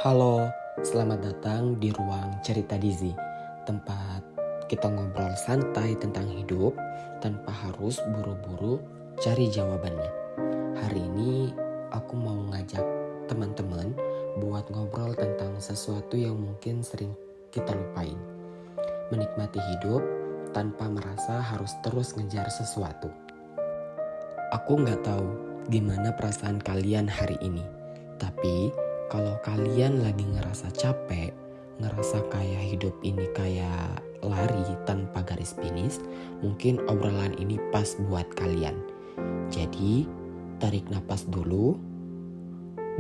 Halo, selamat datang di ruang cerita Dizi, tempat kita ngobrol santai tentang hidup tanpa harus buru-buru cari jawabannya. Hari ini aku mau ngajak teman-teman buat ngobrol tentang sesuatu yang mungkin sering kita lupain. Menikmati hidup tanpa merasa harus terus ngejar sesuatu. Aku nggak tahu gimana perasaan kalian hari ini, tapi kalau kalian lagi ngerasa capek, ngerasa kayak hidup ini kayak lari tanpa garis finish, mungkin obrolan ini pas buat kalian. Jadi, tarik napas dulu,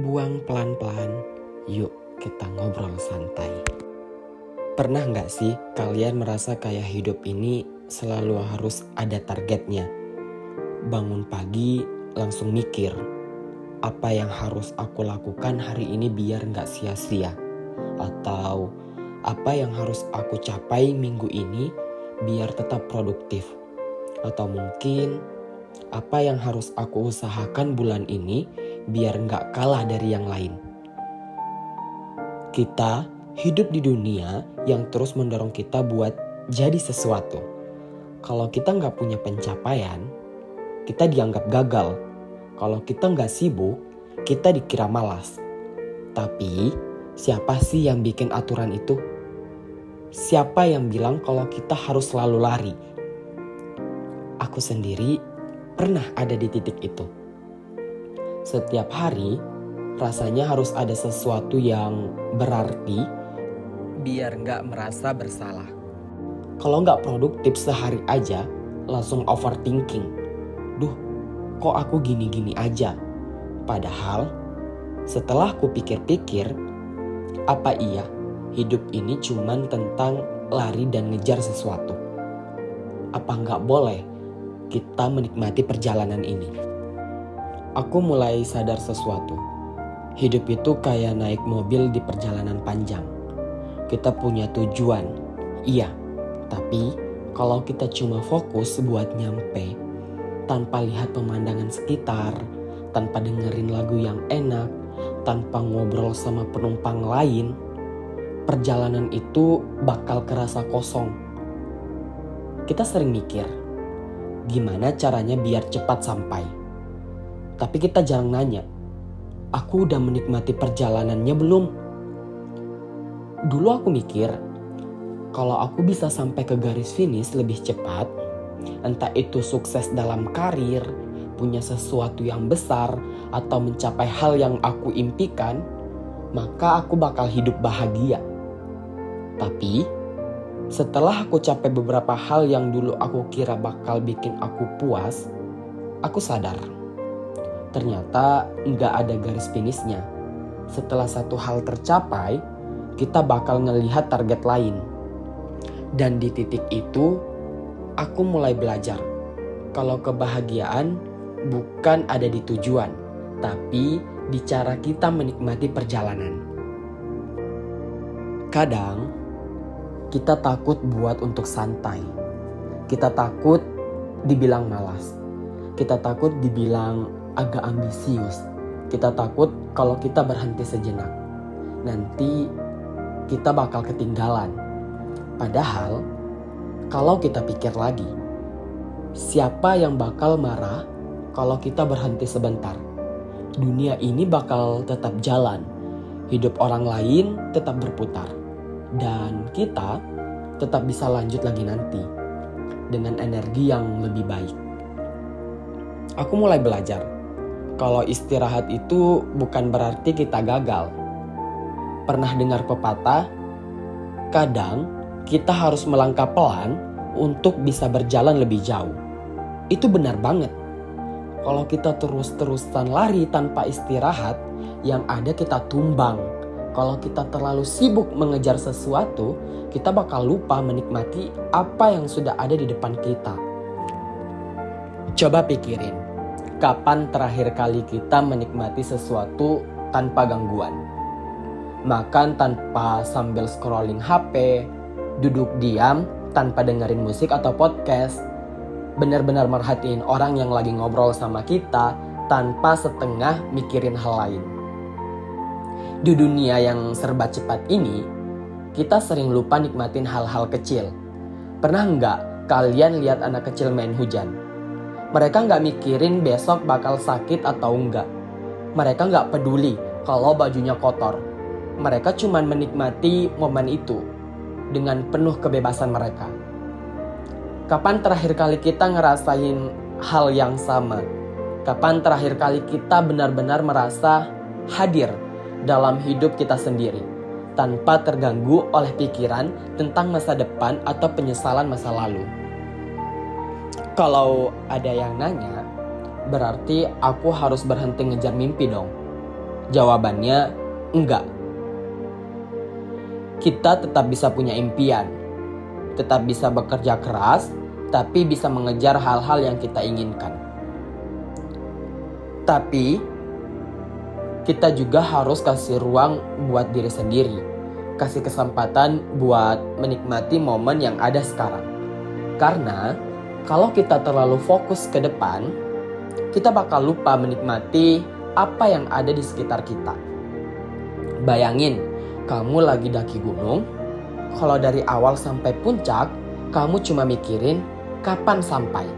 buang pelan-pelan, yuk kita ngobrol santai. Pernah gak sih kalian merasa kayak hidup ini selalu harus ada targetnya? Bangun pagi langsung mikir, apa yang harus aku lakukan hari ini biar gak sia-sia? Atau apa yang harus aku capai minggu ini biar tetap produktif? Atau mungkin apa yang harus aku usahakan bulan ini biar gak kalah dari yang lain? Kita hidup di dunia yang terus mendorong kita buat jadi sesuatu. Kalau kita gak punya pencapaian, kita dianggap gagal. Kalau kita nggak sibuk, kita dikira malas. Tapi siapa sih yang bikin aturan itu? Siapa yang bilang kalau kita harus selalu lari? Aku sendiri pernah ada di titik itu. Setiap hari rasanya harus ada sesuatu yang berarti biar nggak merasa bersalah. Kalau nggak produktif sehari aja langsung overthinking. Duh, kok aku gini-gini aja? Padahal setelah aku pikir-pikir, apa iya hidup ini cuman tentang lari dan ngejar sesuatu? Apa nggak boleh kita menikmati perjalanan ini? Aku mulai sadar sesuatu. Hidup itu kayak naik mobil di perjalanan panjang. Kita punya tujuan, iya. Tapi kalau kita cuma fokus buat nyampe, tanpa lihat pemandangan sekitar, tanpa dengerin lagu yang enak, tanpa ngobrol sama penumpang lain, perjalanan itu bakal kerasa kosong. Kita sering mikir, gimana caranya biar cepat sampai? Tapi kita jarang nanya, aku udah menikmati perjalanannya belum? Dulu aku mikir, kalau aku bisa sampai ke garis finish lebih cepat, entah itu sukses dalam karir, punya sesuatu yang besar, atau mencapai hal yang aku impikan, maka aku bakal hidup bahagia. Tapi setelah aku capai beberapa hal yang dulu aku kira bakal bikin aku puas, aku sadar ternyata nggak ada garis finishnya. Setelah satu hal tercapai, kita bakal ngelihat target lain. Dan di titik itu aku mulai belajar kalau kebahagiaan bukan ada di tujuan, tapi di cara kita menikmati perjalanan. Kadang kita takut buat untuk santai. Kita takut dibilang malas. Kita takut dibilang agak ambisius. Kita takut kalau kita berhenti sejenak, nanti kita bakal ketinggalan. Padahal kalau kita pikir lagi, siapa yang bakal marah kalau kita berhenti sebentar? Dunia ini bakal tetap jalan, hidup orang lain tetap berputar, dan kita tetap bisa lanjut lagi nanti dengan energi yang lebih baik. Aku mulai belajar kalau istirahat itu bukan berarti kita gagal. Pernah dengar pepatah, kadang kita harus melangkah pelan untuk bisa berjalan lebih jauh. Itu benar banget. Kalau kita terus-terusan lari tanpa istirahat, yang ada kita tumbang. Kalau kita terlalu sibuk mengejar sesuatu, kita bakal lupa menikmati apa yang sudah ada di depan kita. Coba pikirin, kapan terakhir kali kita menikmati sesuatu tanpa gangguan? Makan tanpa sambil scrolling HP, duduk diam tanpa dengerin musik atau podcast, benar-benar merhatiin orang yang lagi ngobrol sama kita tanpa setengah mikirin hal lain. Di dunia yang serba cepat ini, kita sering lupa nikmatin hal-hal kecil. Pernah nggak kalian lihat anak kecil main hujan? Mereka nggak mikirin besok bakal sakit atau enggak. Mereka nggak peduli kalau bajunya kotor. Mereka cuma menikmati momen itu dengan penuh kebebasan mereka. Kapan terakhir kali kita ngerasain hal yang sama? Kapan terakhir kali kita benar-benar merasa hadir dalam hidup kita sendiri, tanpa terganggu oleh pikiran tentang masa depan atau penyesalan masa lalu? Kalau ada yang nanya, berarti aku harus berhenti ngejar mimpi dong? Jawabannya, enggak. Kita tetap bisa punya impian, tetap bisa bekerja keras, tapi bisa mengejar hal-hal yang kita inginkan. Tapi kita juga harus kasih ruang buat diri sendiri, kasih kesempatan buat menikmati momen yang ada sekarang. Karena kalau kita terlalu fokus ke depan, kita bakal lupa menikmati apa yang ada di sekitar kita. Bayangin, kamu lagi daki gunung, kalau dari awal sampai puncak, kamu cuma mikirin kapan sampai.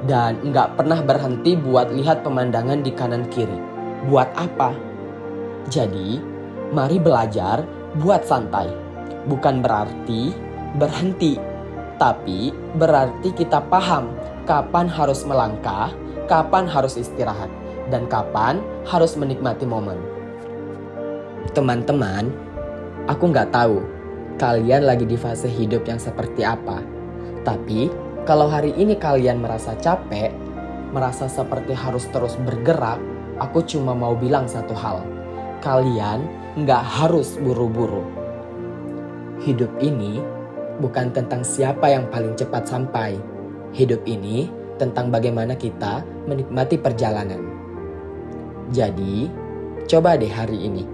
Dan nggak pernah berhenti buat lihat pemandangan di kanan kiri. Buat apa? Jadi, mari belajar buat santai. Bukan berarti berhenti, tapi berarti kita paham kapan harus melangkah, kapan harus istirahat, dan kapan harus menikmati momen. Teman-teman, aku nggak tahu kalian lagi di fase hidup yang seperti apa. Tapi, kalau hari ini kalian merasa capek, merasa seperti harus terus bergerak, aku cuma mau bilang satu hal. Kalian nggak harus buru-buru. Hidup ini bukan tentang siapa yang paling cepat sampai. Hidup ini tentang bagaimana kita menikmati perjalanan. Jadi, coba deh hari ini.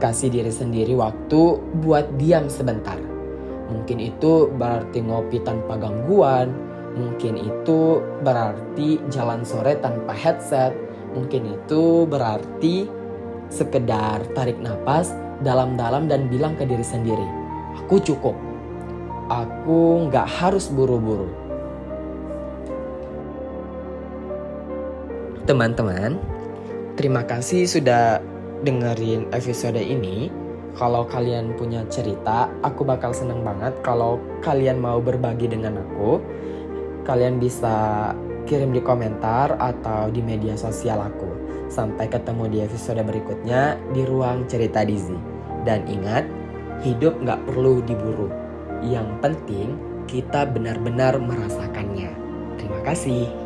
Kasih diri sendiri waktu buat diam sebentar. Mungkin itu berarti ngopi tanpa gangguan. Mungkin itu berarti jalan sore tanpa headset. Mungkin itu berarti sekedar tarik napas dalam-dalam dan bilang ke diri sendiri, aku cukup. Aku gak harus buru-buru. Teman-teman, terima kasih sudah dengerin episode ini. Kalau kalian punya cerita, aku bakal seneng banget kalau kalian mau berbagi dengan aku. Kalian bisa kirim di komentar atau di media sosial aku. Sampai ketemu di episode berikutnya di Ruang Cerita Dizzy. Dan ingat, hidup gak perlu diburu. Yang penting kita benar-benar merasakannya. Terima kasih.